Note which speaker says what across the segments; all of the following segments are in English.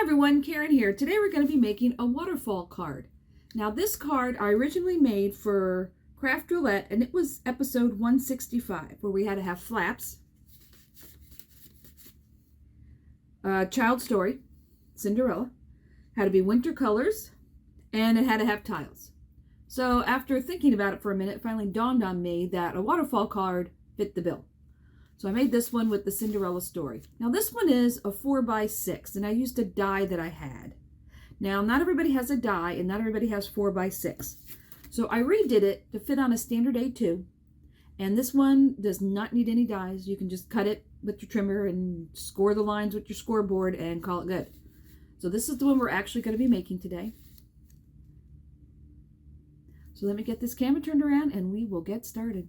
Speaker 1: everyone, Karen here. Today we're going to be making a waterfall card. Now this card I originally made for Craft Roulette, and it was episode 165 where we had to have flaps, child story, Cinderella, had to be winter colors, and it had to have tiles. So after thinking about it for a minute, it finally dawned on me that a waterfall card fit the bill. So I made this one with the Cinderella story. Now this one is a 4x6, and I used a die that I had. Now not everybody has a die, and not everybody has 4x6. So I redid it to fit on a standard A2. And this one does not need any dies. You can just cut it with your trimmer and score the lines with your scoreboard and call it good. So this is the one we're actually going to be making today. So let me get this camera turned around and we will get started.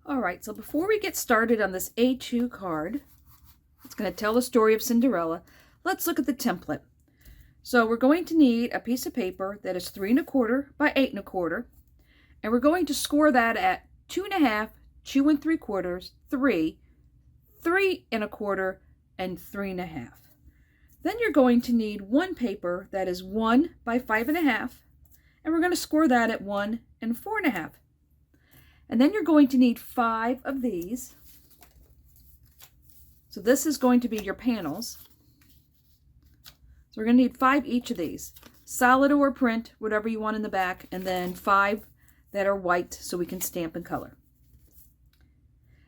Speaker 1: Alright, so before we get started on this A2 card, it's going to tell the story of Cinderella, let's look at the template. So we're going to need a piece of paper that is 3 1/4 by 8 1/4, and we're going to score that at 2 1/2, 2 3/4, 3, 3 1/4, and 3 1/2. Then you're going to need one paper that is 1 by 5 1/2, and we're going to score that at 1 and 4 1/2. And then you're going to need 5 of these. So this is going to be your panels. So we're going to need 5 each of these. Solid or print, whatever you want in the back, and then 5 that are white so we can stamp and color.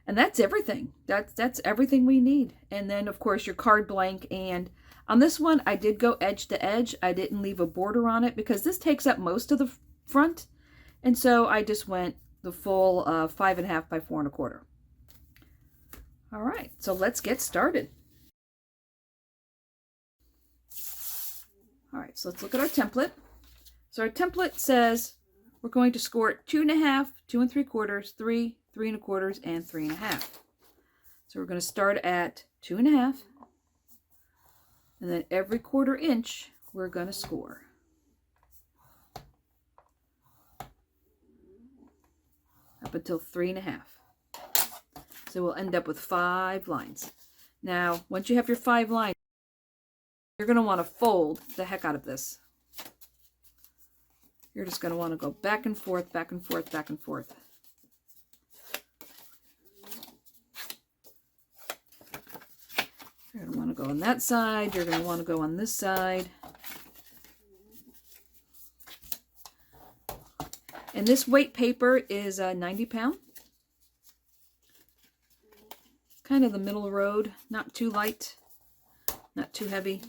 Speaker 1: And that's everything. That's everything we need. And then of course your card blank, and on this one I did go edge to edge. I didn't leave a border on it because this takes up most of the front. And so I just went the full 5 1/2 by 4 1/4. All right, so let's get started. All right, so let's look at our template. So our template says we're going to score 2 1/2, 2 3/4, 3, 3 1/4, and 3 1/2. So we're going to start at 2 1/2, and then every 1/4 inch we're going to score. Up until 3 1/2. So we'll end up with 5 lines. Now, once you have your 5 lines, you're going to want to fold the heck out of this. You're just going to want to go back and forth, back and forth, back and forth. You're going to want to go on that side. You're going to want to go on this side. And this weight paper is 90 pound. Kind of the middle of the road, not too light, not too heavy.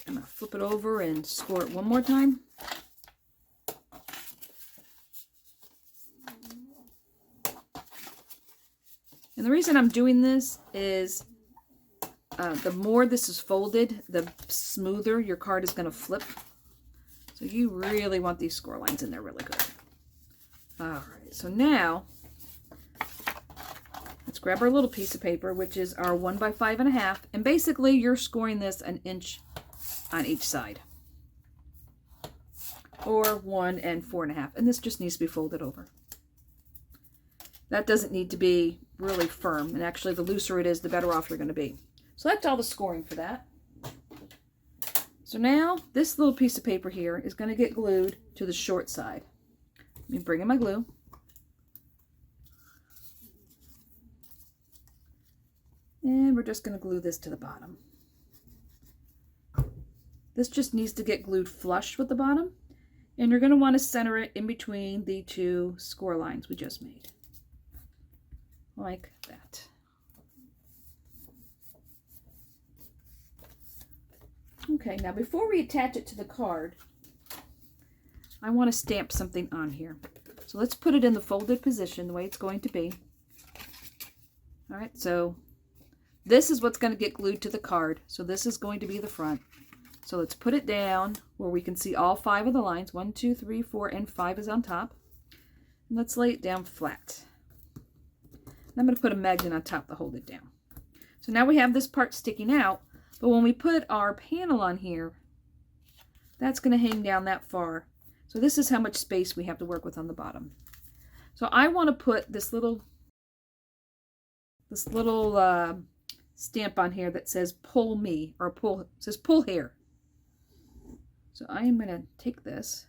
Speaker 1: I'm going to flip it over and score it one more time. And the reason I'm doing this is the more this is folded, the smoother your card is going to flip. So you really want these score lines in there really good. Alright, so now let's grab our little piece of paper, which is our 1 by 5 1/2. And basically you're scoring this an inch on each side. Or 1 and 4 1/2. And this just needs to be folded over. That doesn't need to be really firm, and actually the looser it is, the better off you're going to be. So that's all the scoring for that. So now this little piece of paper here is going to get glued to the short side. Let me bring in my glue. And we're just going to glue this to the bottom. This just needs to get glued flush with the bottom, and you're going to want to center it in between the 2 score lines we just made. Like that. Okay, now before we attach it to the card, I want to stamp something on here. So let's put it in the folded position the way it's going to be. All right, so this is what's going to get glued to the card. So this is going to be the front. So let's put it down where we can see all 5 of the lines. 1, 2, 3, 4, and 5 is on top. And let's lay it down flat. I'm going to put a magnet on top to hold it down. So now we have this part sticking out, but when we put our panel on here, that's going to hang down that far. So this is how much space we have to work with on the bottom. So I want to put this little stamp on here that says pull me, or says pull here. So I am going to take this,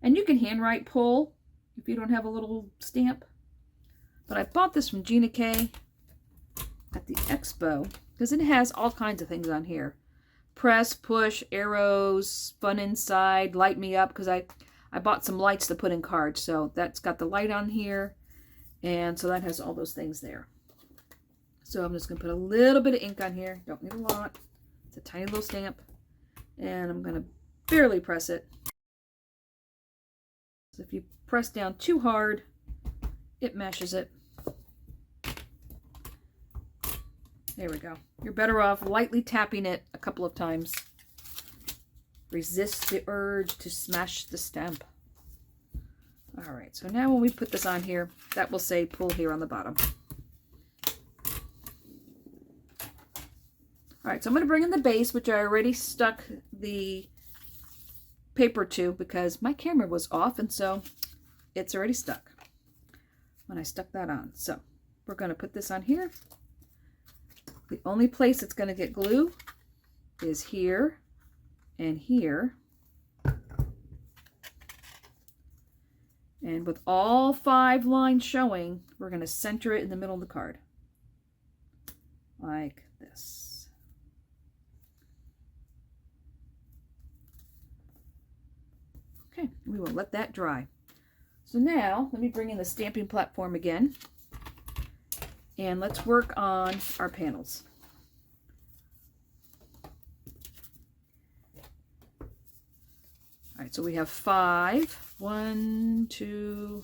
Speaker 1: and you can handwrite pull if you don't have a little stamp, but I bought this from Gina K at the expo because it has all kinds of things on here. Press, push, arrows, fun inside, light me up, because I bought some lights to put in cards. So that's got the light on here, and so that has all those things there. So I'm just going to put a little bit of ink on here. Don't need a lot. It's a tiny little stamp. And I'm going to barely press it. So if you press down too hard, it meshes it. There we go. You're better off lightly tapping it a couple of times. Resist the urge to smash the stamp. All right, so now when we put this on here, that will say pull here on the bottom. All right, so I'm going to bring in the base, which I already stuck the paper to because my camera was off, and so it's already stuck when I stuck that on. So we're going to put this on here. The only place it's going to get glue is here and here. And with all 5 lines showing, we're going to center it in the middle of the card. Like this. Okay, we will let that dry. So now, let me bring in the stamping platform again. And let's work on our panels. All right, so we have 5. 1, 2,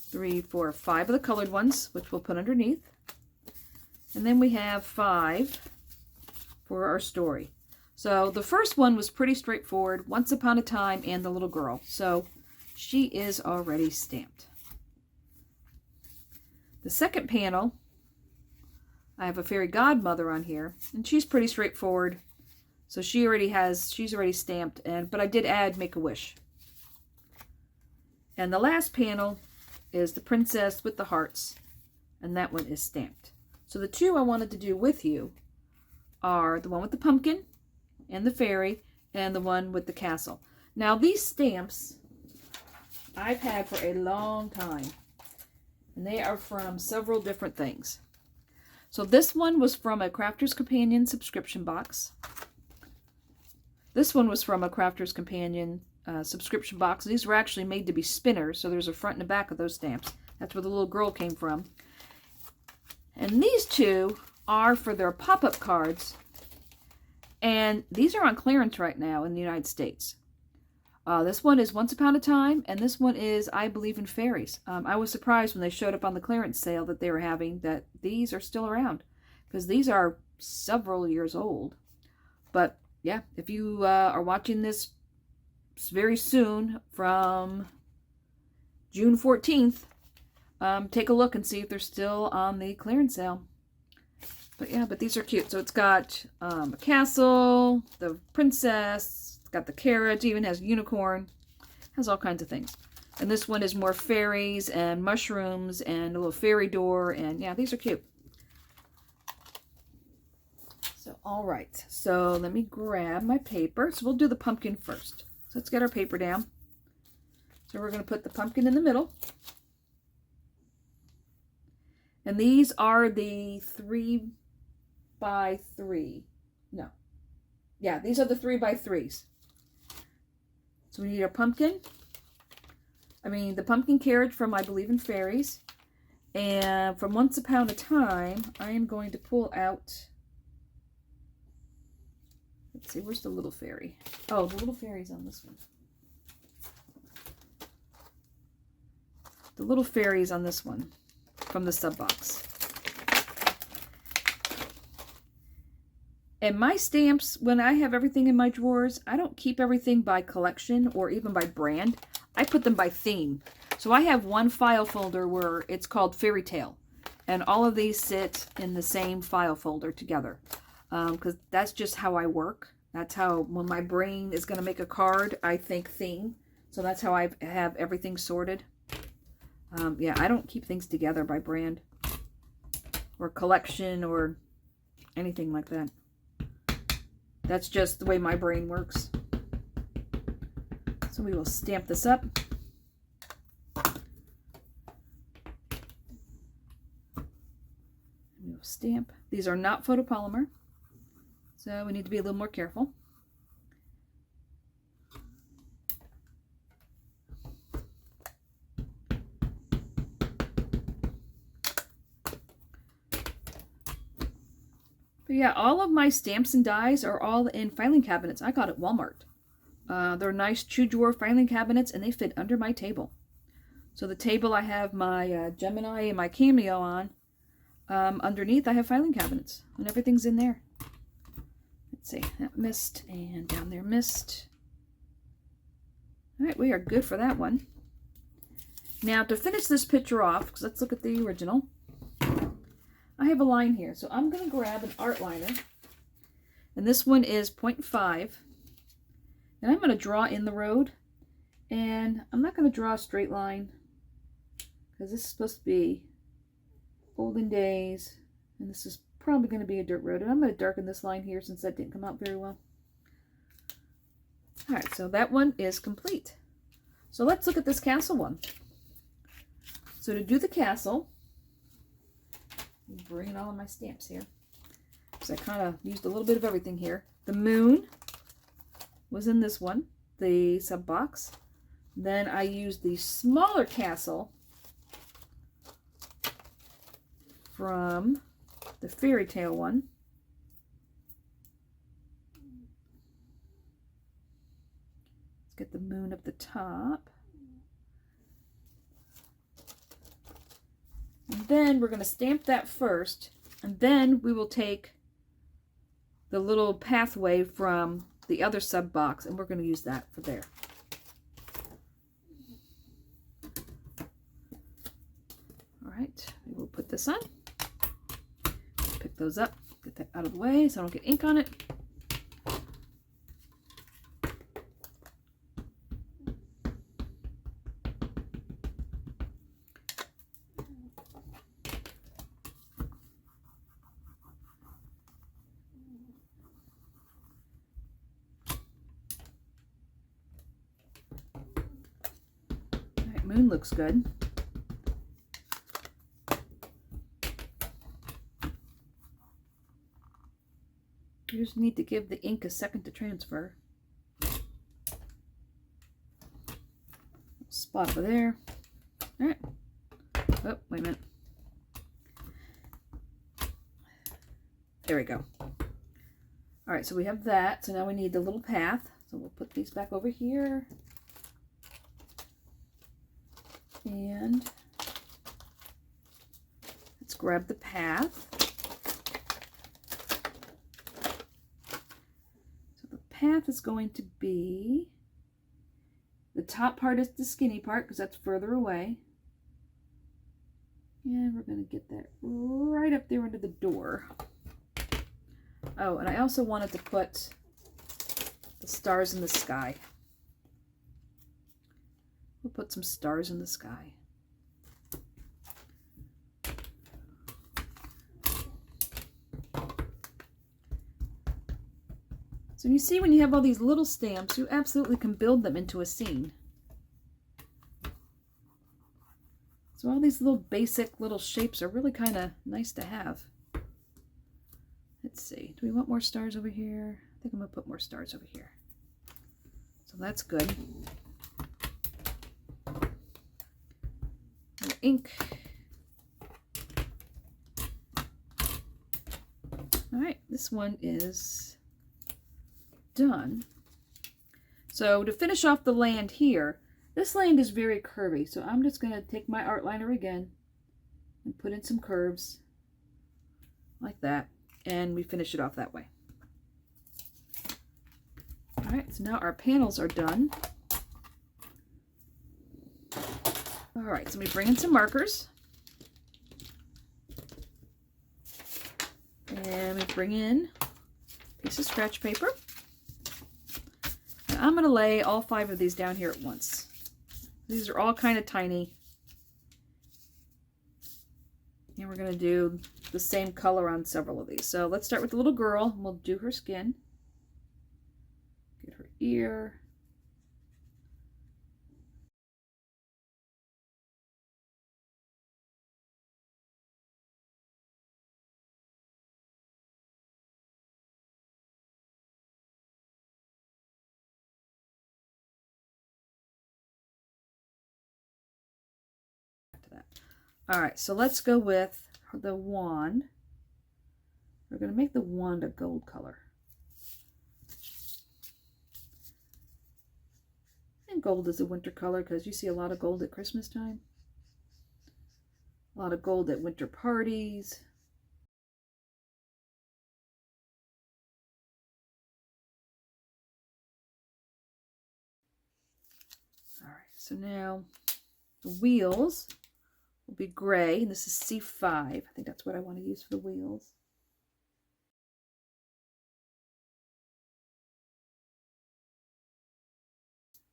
Speaker 1: 3, 4, 5 of the colored ones, which we'll put underneath. And then we have 5 for our story. So the first one was pretty straightforward, Once Upon a Time and the Little Girl. So she is already stamped. The second panel, I have a fairy godmother on here, and she's pretty straightforward. So she's already stamped, but I did add Make a Wish. And the last panel is the princess with the hearts, and that one is stamped. So the 2 I wanted to do with you are the one with the pumpkin and the fairy, and the one with the castle. Now these stamps I've had for a long time, and they are from several different things. So this one was from a Crafter's Companion subscription box. This one was from a Crafter's Companion subscription box. These were actually made to be spinners, so there's a front and a back of those stamps. That's where the little girl came from. And these 2 are for their pop-up cards, and these are on clearance right now in the United States. This one is Once Upon a Time, and this one is I Believe in Fairies. I was surprised when they showed up on the clearance sale that they were having that these are still around, because these are several years old. But yeah, if you are watching this very soon from June 14th, take a look and see if they're still on the clearance sale. But yeah, but these are cute. So it's got a castle, the princess, it's got the carrot, even has a unicorn, has all kinds of things. And this one is more fairies and mushrooms and a little fairy door, and yeah, these are cute. So all right, so let me grab my paper. So we'll do the pumpkin first. So let's get our paper down. So we're going to put the pumpkin in the middle. And these are the 3 by 3. No. Yeah, these are the 3 by 3s. So we need our pumpkin. The pumpkin carriage from I Believe in Fairies. And from Once Upon a Time, I am going to pull out... Let's see, where's the little fairy? Oh, the little fairy's on this one. The little fairy's on this one from the sub box. And my stamps, when I have everything in my drawers, I don't keep everything by collection or even by brand. I put them by theme. So I have one file folder where it's called Fairytale. And all of these sit in the same file folder together. Because that's just how I work. That's how, when my brain is going to make a card, I think theme. So that's how I have everything sorted. Yeah, I don't keep things together by brand or collection or anything like that. That's just the way my brain works. So we will stamp this up. We will stamp. These are not photopolymer, so we need to be a little more careful. But yeah, all of my stamps and dies are all in filing cabinets I got at Walmart. They're nice true drawer filing cabinets, and they fit under my table. So the table I have my Gemini and my Cameo on, underneath I have filing cabinets, and everything's in there. Let's see, that missed, and down there missed. All right, we are good for that one. Now to finish this picture off, because let's look at the original. I have a line here, so I'm going to grab an art liner, and this one is 0.5, and I'm going to draw in the road, and I'm not going to draw a straight line, because this is supposed to be olden days, and this is probably going to be a dirt road, and I'm going to darken this line here since that didn't come out very well. Alright, so that one is complete. So let's look at this castle one. So to do the castle, I'm bringing all of my stamps here, because I kind of used a little bit of everything here. The moon was in this one, the sub box. Then I used the smaller castle from the fairy tale one. Let's get the moon up the top. And then we're going to stamp that first, and then we will take the little pathway from the other sub box, and we're going to use that for there. All right, we will put this on. Pick those up, get that out of the way so I don't get ink on it. Moon looks good. You just need to give the ink a second to transfer. Spot over there. All right. Oh, wait a minute. There we go. All right, so we have that. So now we need the little path. So we'll put these back over here. And let's grab the path. So the path is going to be, the top part is the skinny part because that's further away. And we're going to get that right up there under the door. Oh, and I also wanted to put the stars in the sky. We'll put some stars in the sky. So you see, when you have all these little stamps, you absolutely can build them into a scene. So all these little basic little shapes are really kind of nice to have. Let's see, do we want more stars over here? I think I'm going to put more stars over here. So that's good. Ink. All right, this one is done. So to finish off the land here, this land is very curvy, so I'm just going to take my art liner again and put in some curves like that, and we finish it off that way. All right, so now our panels are done. All right, so we bring in some markers. And we bring in a piece of scratch paper. So I'm going to lay all 5 of these down here at once. These are all kind of tiny. And we're going to do the same color on several of these. So let's start with the little girl. And we'll do her skin. Get her ear. To that. All right, so let's go with the wand. We're going to make the wand a gold color. And gold is a winter color because you see a lot of gold at Christmas time. A lot of gold at winter parties. All right, so now the wheels will be gray, and this is C5. I think that's what I want to use for the wheels.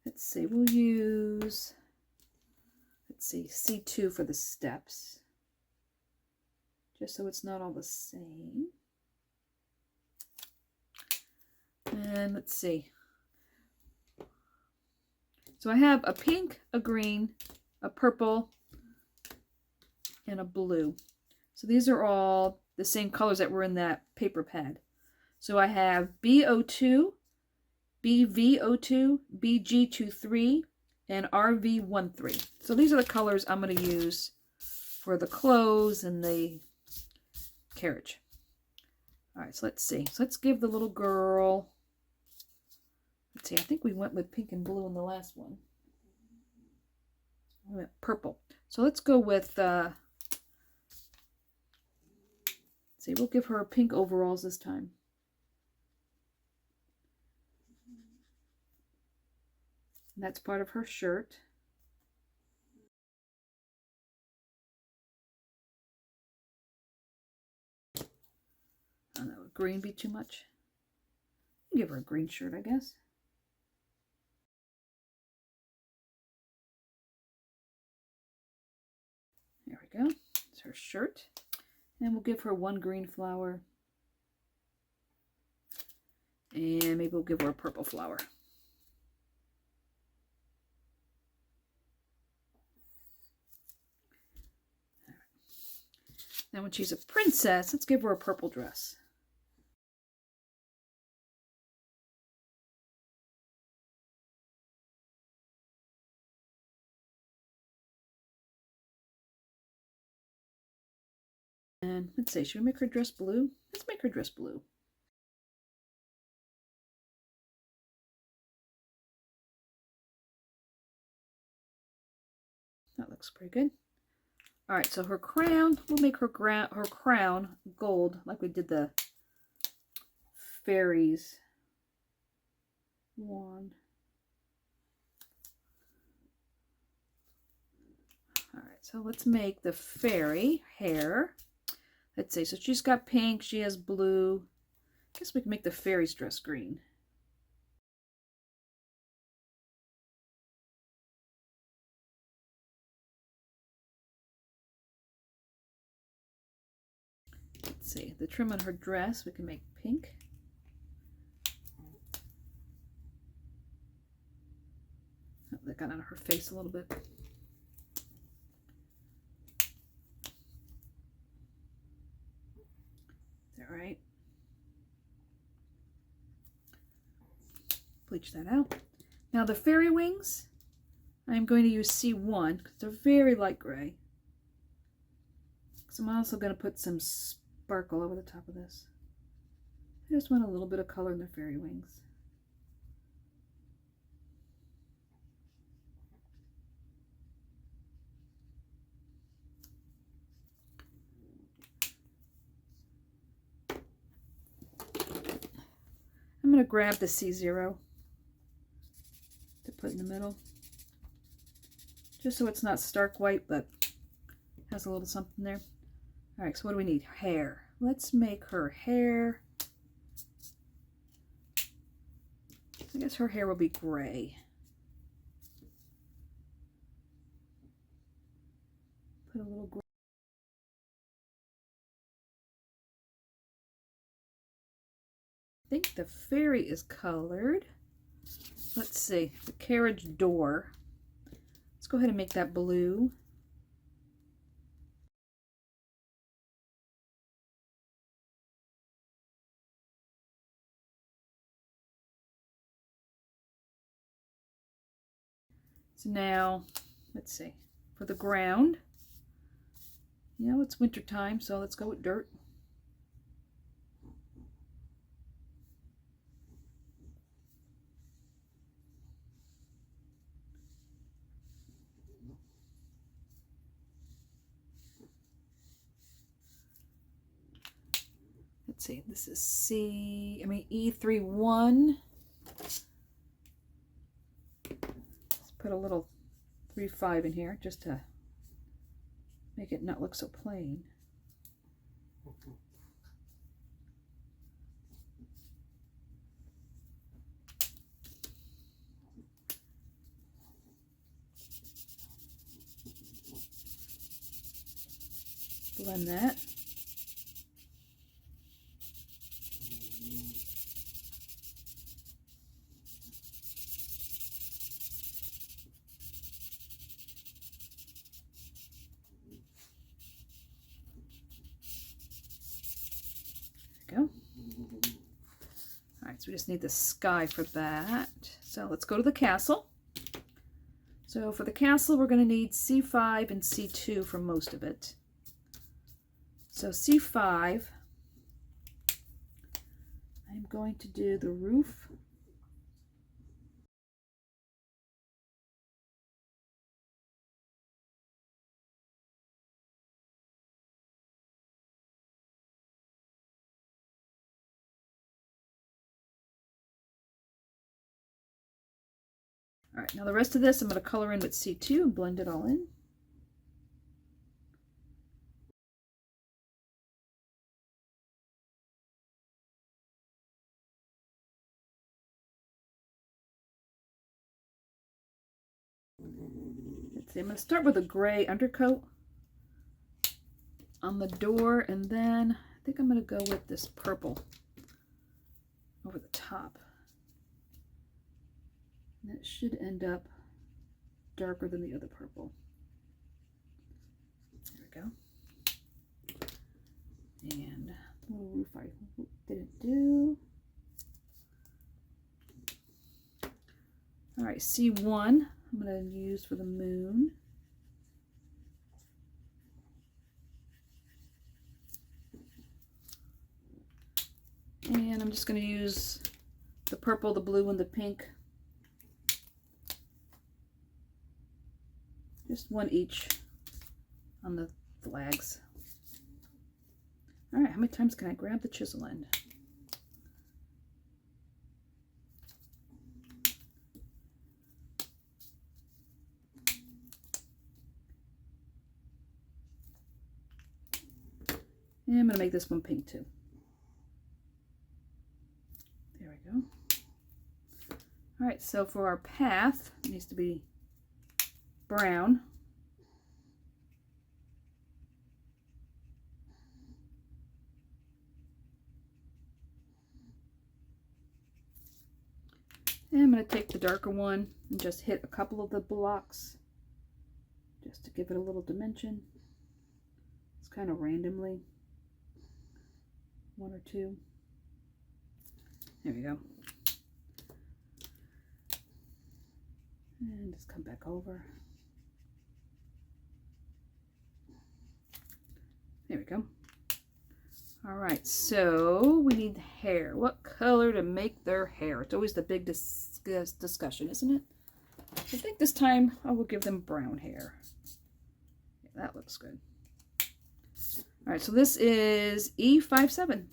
Speaker 1: Let's see, we'll use, let's see, C2 for the steps, just so it's not all the same. And let's see. So I have a pink, a green, a purple, and a blue. So these are all the same colors that were in that paper pad. So I have BO2, BV02, BG23, and RV13. So these are the colors I'm going to use for the clothes and the carriage. All right, so let's see. So let's give the little girl, let's see, I think we went with pink and blue in the last one. We went purple. So let's go with, let's see, we'll give her pink overalls this time. And that's part of her shirt. Oh, no, would green be too much? Give her a green shirt, I guess. There we go. It's her shirt. And we'll give her one green flower. And maybe we'll give her a purple flower. Now when she's a princess, let's give her a purple dress. And let's see, should we make her dress blue? Let's make her dress blue. That looks pretty good. All right, so her crown, we'll make her crown gold like we did the fairies wand. All right, so let's make the fairy hair. Let's see, so she's got pink, she has blue. I guess we can make the fairy's dress green. Let's see, the trim on her dress, we can make pink. Oh, that got on her face a little bit. Is that right? Bleach that out. Now the fairy wings, I'm going to use C1 because they're very light gray. So I'm also going to put some sparkle over the top of this. I just want a little bit of color in the fairy wings. I'm going to grab the C0 to put in the middle, just so it's not stark white, but has a little something there. All right, so what do we need? Hair. Let's make her hair I guess her hair will be gray. Put a little gray. I think the fairy is colored. Let's see, the carriage door. Let's go ahead and make that blue. So now, let's see, for the ground, you know, it's winter time, so let's go with dirt. Let's see, this is E31. Let's put a little 3-5 in here just to make it not look so plain. Blend that. Go. All right, so we just need the sky for that. So let's go to the castle. So for the castle, we're going to need C5 and C2 for most of it. So C5, I'm going to do the roof. All right, now the rest of this I'm going to color in with C2 and blend it all in. Let's see, I'm going to start with a gray undercoat on the door, and then I think I'm going to go with this purple over the top. And it should end up darker than the other purple. There we go. And the little roof I didn't do. All right, C1 I'm going to use for the moon. And I'm just going to use the purple, the blue, and the pink. Just one each on the flags. All right, how many times can I grab the chisel end? And I'm going to make this one pink too. There we go. All right, so for our path, it needs to be brown. And I'm going to take the darker one and just hit a couple of the blocks just to give it a little dimension. It's kind of randomly. 1 or 2. There we go. And just come back over. There we go. All right, so we need hair. What color to make their hair? It's always the big discussion, isn't it? I think this time I will give them brown hair. Yeah, that looks good. All right, so this is E57.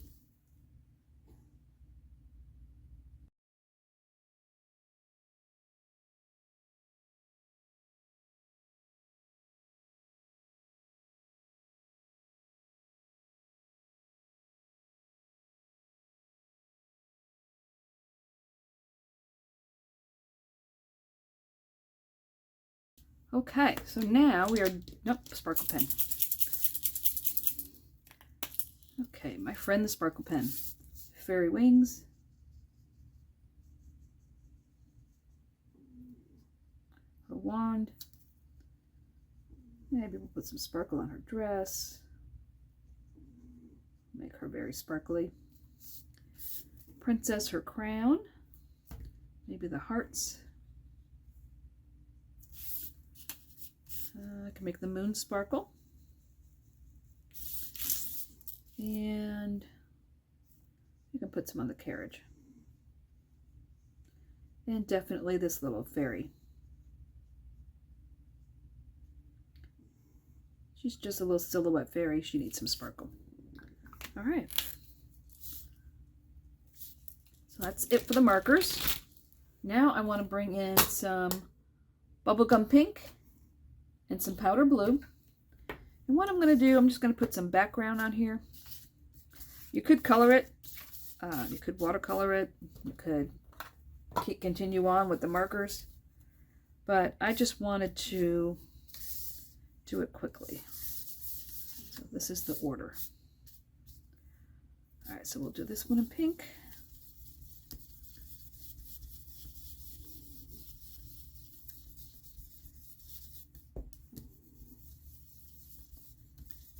Speaker 1: Okay, so now we are, nope, sparkle pen. Okay, my friend the sparkle pen. Fairy wings. Her wand. Maybe we'll put some sparkle on her dress. Make her very sparkly. Princess, her crown. Maybe the hearts. I can make the moon sparkle. And you can put some on the carriage. And definitely this little fairy. She's just a little silhouette fairy. She needs some sparkle. All right. So that's it for the markers. Now I want to bring in some bubblegum pink and some powder blue. And what I'm going to do, I'm just going to put some background on here. You could color it. You could watercolor it. You could continue on with the markers. But I just wanted to do it quickly. So this is the order. All right, so we'll do this one in pink.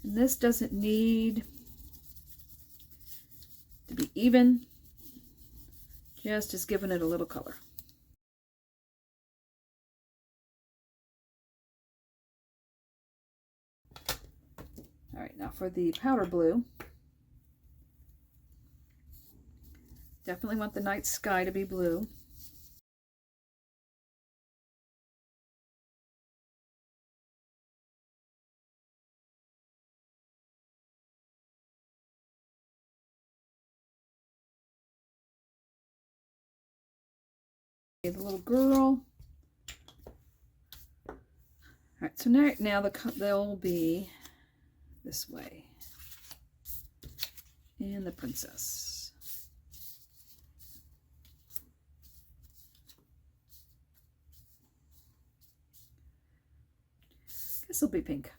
Speaker 1: And this doesn't need to be even, just as giving it a little color. All right, now for the powder blue, definitely want the night sky to be blue. The little girl. All right, so now they'll be this way. And the princess. This will be pink.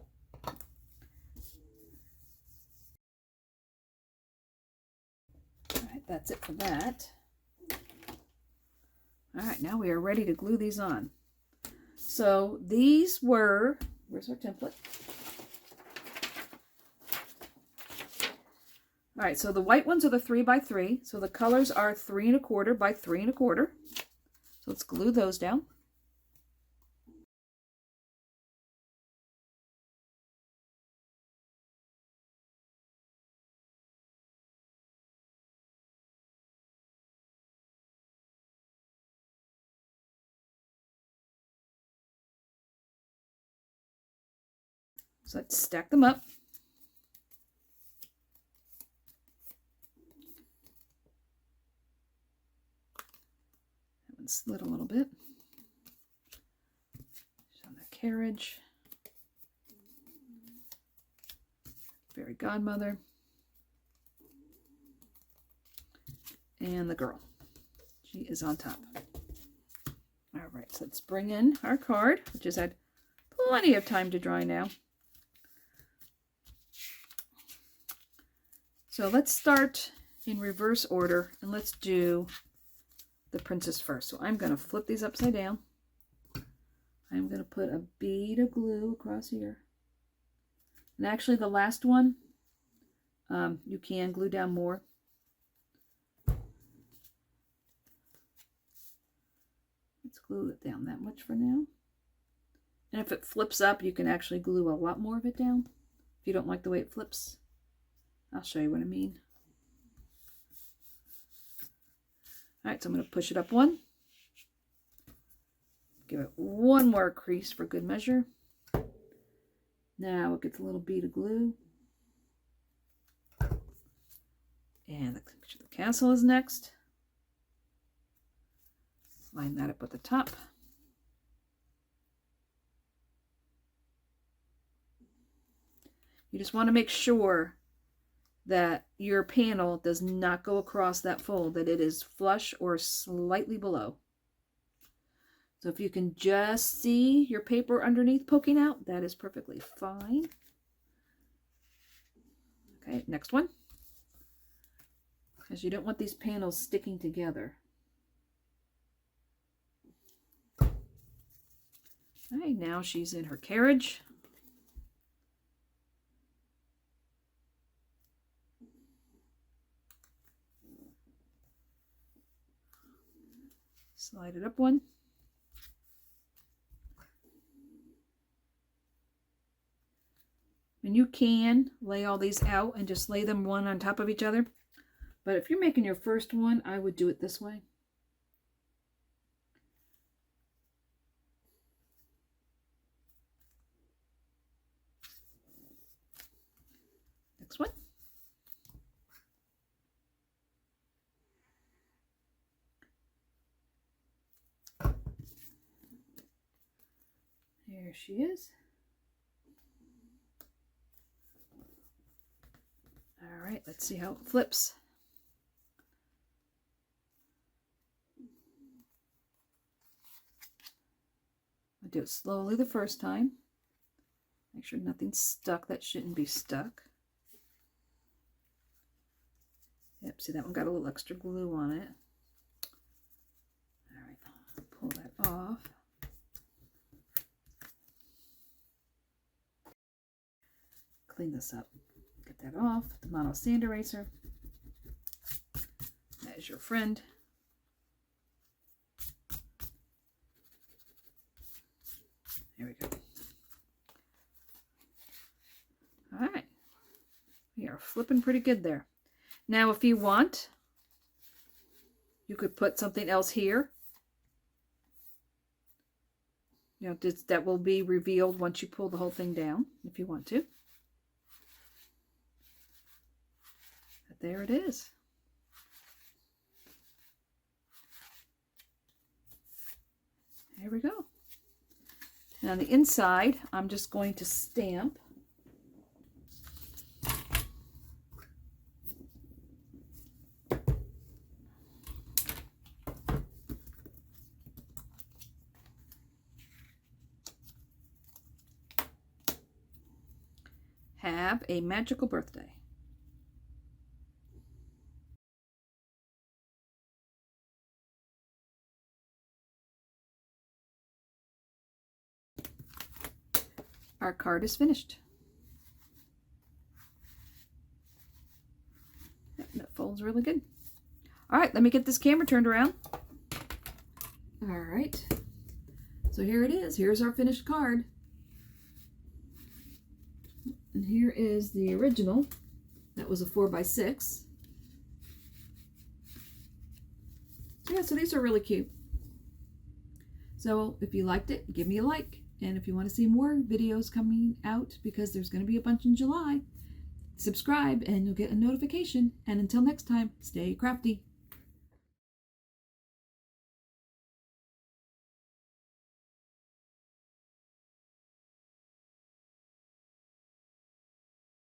Speaker 1: All right, that's it for that. All right, now we are ready to glue these on. So these were, where's our template? All right, so the white ones are the 3 by 3. So the colors are 3 1/4 by 3 1/4. So let's glue those down. So let's stack them up. That one slid a little bit. On the carriage. Fairy godmother. And the girl. She is on top. All right, so let's bring in our card, which has had plenty of time to dry now. So let's start in reverse order, and let's do the princess first. So I'm going to flip these upside down. I'm going to put a bead of glue across here. And actually the last one, you can glue down more. Let's glue it down that much for now. And if it flips up, you can actually glue a lot more of it down. If you don't like the way it flips, I'll show you what I mean. All right, so I'm going to push it up one. Give it one more crease for good measure. Now it gets a little bead of glue. And the picture of the castle is next. Line that up at the top. You just want to make sure that your panel does not go across that fold, that it is flush or slightly below. So if you can just see your paper underneath poking out, that is perfectly fine. Okay, next one. Because you don't want these panels sticking together. Okay, now she's in her carriage. Slide it up one. And you can lay all these out and just lay them one on top of each other. But if you're making your first one, I would do it this way. Next one. There she is. All right, let's see how it flips. I'll do it slowly the first time. Make sure nothing's stuck that shouldn't be stuck. Yep, see that one got a little extra glue on it. All right, pull that off. Clean this up. Get that off. The mono sand eraser. That is your friend. There we go. All right. We are flipping pretty good there. Now, if you want, you could put something else here. You know, that will be revealed once you pull the whole thing down, if you want to. But there it is. There we go. And on the inside, I'm just going to stamp. Have a magical birthday. Our card is finished. Yep, that folds really good. All right, let me get this camera turned around. All right, so here it is. Here's our finished card. And here is the original. That was a 4x6. Yeah, so these are really cute. So if you liked it, give me a like. And if you want to see more videos coming out, because there's going to be a bunch in July, subscribe and you'll get a notification. And until next time, stay crafty.